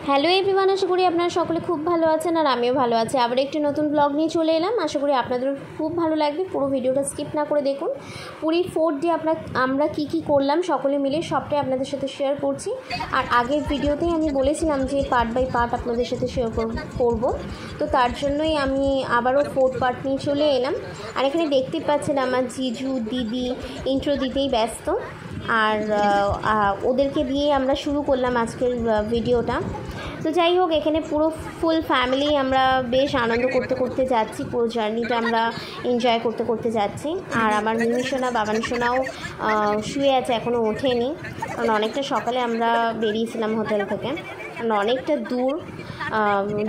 Hello everyone, আশা করি আপনারা সকলে খুব ভালো আছেন আর আমিও ভালো আছি। আবার একটি নতুন ব্লগ নিয়ে চলে এলাম। আশা করি আপনাদেরও খুব ভালো লাগবে। পুরো ভিডিওটা স্কিপ না করে দেখুন। পুরীর 4 ডে আমরা কি করলাম সকলে মিলে সবটাই আপনাদের সাথে শেয়ার করছি। আর আগের ভিডিওতেই আমি বলেছিলাম যে পার্ট বাই পার্ট আপনাদের সাথে শেয়ার করব, তো তার জন্যই আমি আবারও 4 পার্ট নিয়ে চলে এলাম। আর এখানে দেখতেই পাচ্ছেন আমার জিজু দিদি ইন্ট্রো দিতেই ব্যস্ত, আর ওদেরকে দিয়ে আমরা শুরু করলাম আজকের ভিডিওটা। তো যাই হোক, এখানে পুরো ফুল ফ্যামিলি আমরা বেশ আনন্দ করতে করতে যাচ্ছি, পুরো জার্নিটা আমরা এনজয় করতে করতে যাচ্ছি। আর আমার মিমিসোনা বাবানসোনাও শুয়ে আছে, এখনও ওঠেনি, কারণ অনেকটা সকালে আমরা বেরিয়েছিলাম হোটেল থেকে, কারণ অনেকটা দূর।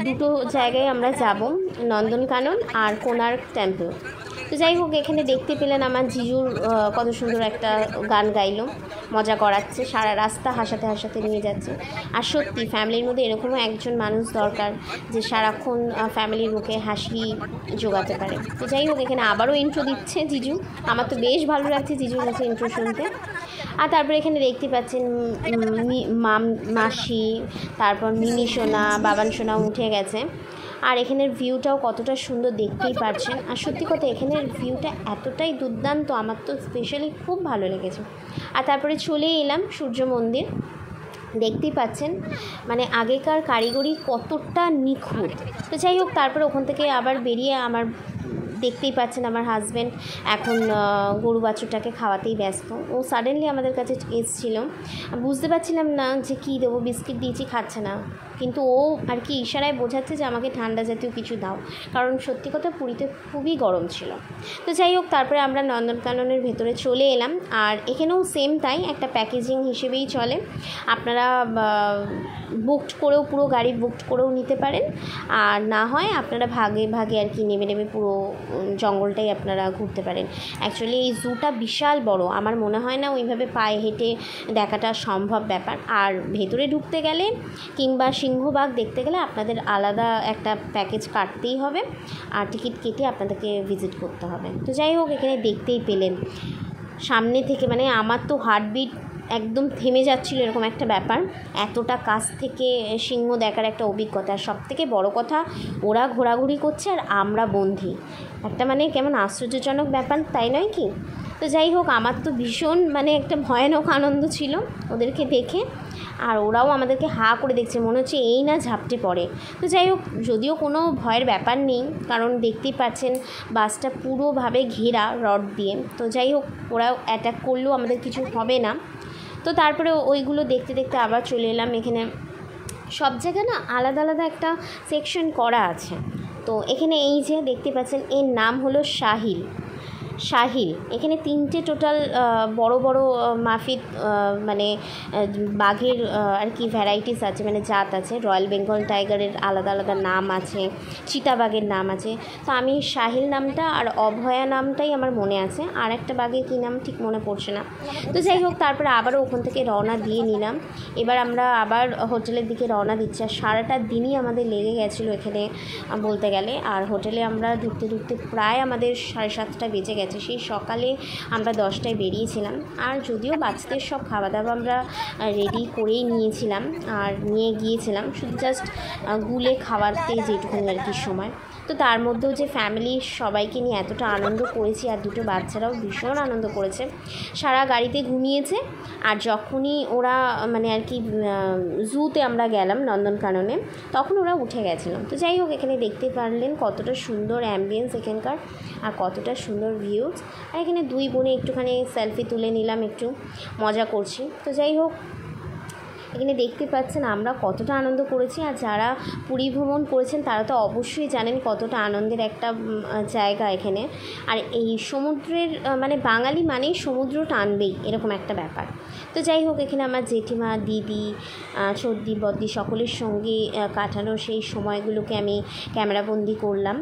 দুটো জায়গায় আমরা যাব, নন্দনকানন আর কোণার্ক টেম্পল। তো যাই হোক, এখানে দেখতে পেলেন আমার জিজুর কত সুন্দর একটা গান গাইলো, মজা করাচ্ছে, সারা রাস্তা হাসাতে হাসাতে নিয়ে যাচ্ছে। আর সত্যি ফ্যামিলির মধ্যে এরকমও একজন মানুষ দরকার যে সারাক্ষণ ফ্যামিলির মুখে হাসি জোগাতে পারে। তো যাই হোক, এখানে আবারও ইন্ট্রো দিচ্ছে জিজু। আমার তো বেশ ভালো লাগছে জিজুর কাছে ইন্ট্রো শুনতে। আর তারপরে এখানে দেখতে পাচ্ছেন মাসি, তারপর মিমিসোনা বাবানসোনাও উঠে গেছে। আর এখানের ভিউটাও কতটা সুন্দর দেখতেই পাচ্ছেন। আর সত্যি কথা, এখানের ভিউটা এতটাই দুর্দান্ত, আমার তো স্পেশালি খুব ভালো লেগেছে। আর তারপরে চলে এলাম সূর্য মন্দির। দেখতেই পাচ্ছেন মানে আগেকার কারিগরি কতটা নিখুঁত। তো যাই হোক, তারপরে ওখান থেকে আবার বেরিয়ে আমার দেখতেই পাচ্ছেন আমার হাজব্যান্ড এখন গরু বাছুরটাকে খাওয়াতেই ব্যস্ত। ও সাডেনলি আমাদের কাছে এসেছিল, বুঝতে পারছিলাম না যে কী দেবো, বিস্কিট দিয়েছি, খাচ্ছে না, কিন্তু ও আর কি ইশারায় বোঝাচ্ছে যে আমাকে ঠান্ডা জাতীয় কিছু দাও, কারণ সত্যি কথা পুরীতে খুবই গরম ছিল। তো যাই হোক, তারপরে আমরা নন্দনকাননের ভেতরে চলে এলাম। আর এখানেও সেম তাই, একটা প্যাকেজিং হিসেবেই চলে। আপনারা বুকড করেও, পুরো গাড়ি বুকড করেও নিতে পারেন, আর না হয় আপনারা ভাগে ভাগে আর কি নেমে পুরো জঙ্গলটাই আপনারা ঘুরতে পারেন। অ্যাকচুয়ালি এই জুটা বিশাল বড়, আমার মনে হয় না ওইভাবে পায়ে হেঁটে দেখাটা সম্ভব ব্যাপার। আর ভেতরে ঢুকতে গেলে কিংবা সিংহবাগ দেখতে গেলে আপনাদের আলাদা একটা প্যাকেজ কাটতেই হবে, আর টিকিট কেটে আপনাদেরকে ভিজিট করতে হবে। তো যাই হোক, এখানে দেখতেই পেলেন সামনে থেকে মানে আমার তো হার্টবিট একদম থেমে যাচ্ছিল, এরকম একটা ব্যাপার। এতটা কাছ থেকে সিংহ দেখার একটা অভিজ্ঞতা। সব থেকে বড় কথা, ওরা ঘোরাঘুরি করছে আর আমরা বন্ধি, একটা মানে কেমন আশ্চর্যজনক ব্যাপার, তাই নয় কি? তো যাই হোক, আমার তো ভীষণ মানে একটা ভয়ানক আনন্দ ছিল ওদেরকে দেখে। আর ওরাও আমাদেরকে হাঁ করে দেখছে, মনে হচ্ছে এই না ঝাপটে পড়ে। তো যাই হোক, যদিও কোনো ভয়ের ব্যাপার নেই, কারণ দেখতেই পাচ্ছেন বাসটা পুরোভাবে ঘেরা রড দিয়ে। তো যাই হোক, ওরা অ্যাটাক করলেও আমাদের কিছু হবে না। তো তারপরে ওইগুলো দেখতে দেখতে আবার চলে এলাম। এখানে সব জায়গায় না আলাদা আলাদা একটা সেকশন করা আছে। তো এখানে এই যে দেখতে পাচ্ছেন, এর নাম হলো সাহিল। এখানে 3টে টোটাল বড় বড় মাফিক মানে বাঘের আর কি ভ্যারাইটিস আছে, মানে জাত আছে। রয়্যাল বেঙ্গল টাইগারের আলাদা আলাদা নাম আছে, চিতাবাঘের নাম আছে। তো আমি সাহিল নামটা আর অভয়া নামটাই আমার মনে আছে, আর একটা বাঘের কী নাম ঠিক মনে পড়ছে না। তো যাই হোক, তারপরে আবারও ওখান থেকে রওনা দিয়ে নিলাম। এবার আমরা আবার হোটেলের দিকে রওনা দিচ্ছি। আর সারাটা দিনই আমাদের লেগে গেছিলো এখানে বলতে গেলে। আর হোটেলে আমরা ঢুকতে ঢুকতে প্রায় আমাদের 7:30 বেজে গেছে। সেই সকালে আমরা 10টায় বেরিয়েছিলাম। আর যদিও বাচ্চাদের সব খাওয়া দাওয়া আমরা রেডি করেই নিয়েছিলাম আর নিয়ে গিয়েছিলাম, শুধু জাস্ট গুলে খাওয়াতে যেটুকুনি আর কি সময়। তো তার মধ্যেও যে ফ্যামিলির সবাইকে নিয়ে এতটা আনন্দ করেছি, আর দুটো বাচ্চারাও ভীষণ আনন্দ করেছে, সারা গাড়িতে ঘুমিয়েছে। আর যখনই ওরা মানে আর কি জুতে আমরা গেলাম নন্দনকাননে, তখন ওরা উঠে গেছিলাম। তো যাই হোক, এখানে দেখতে পারলেন কতটা সুন্দর অ্যাম্বিয়েন্স এখানকার, আর কতটা সুন্দর ভিউজ। আর এখানে দুই বোনে একটুখানি সেলফি তুলে নিলাম, একটু মজা করছি। তো যাই হোক, এখানে দেখতে পাচ্ছেন আমরা কতটা আনন্দ করেছি। আর যারা পুরী ভ্রমণ করেছেন তারা তো অবশ্যই জানেন কতটা আনন্দের একটা জায়গা এখানে। আর এই সমুদ্রের মানে বাঙালি মানেই সমুদ্র টানবেই, এরকম একটা ব্যাপার। তো যাই হোক, এখানে আমার জেঠিমা, দিদি, সর্দি বদ্দি সকলের সঙ্গে কাটানো সেই সময়গুলোকে আমি ক্যামেরাবন্দি করলাম।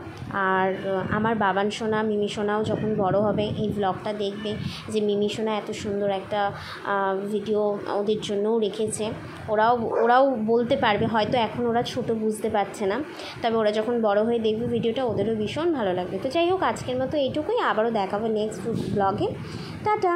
আর আমার বাবানসোনা মিমিসোনাও যখন বড় হবে এই ব্লগটা দেখবে যে মিমিসোনা এত সুন্দর একটা ভিডিও ওদের জন্যও রেখেছে। ওরাও বলতে পারবে, হয়তো এখন ওরা ছোট বুঝতে পারছে না, তবে ওরা যখন বড় হয়ে দেখবে ভিডিওটা ওদেরও ভীষণ ভালো লাগবে। তো যাই হোক, আজকের মতো এইটুকুই, আবারও দেখাবো নেক্সট ব্লগে। টাটা।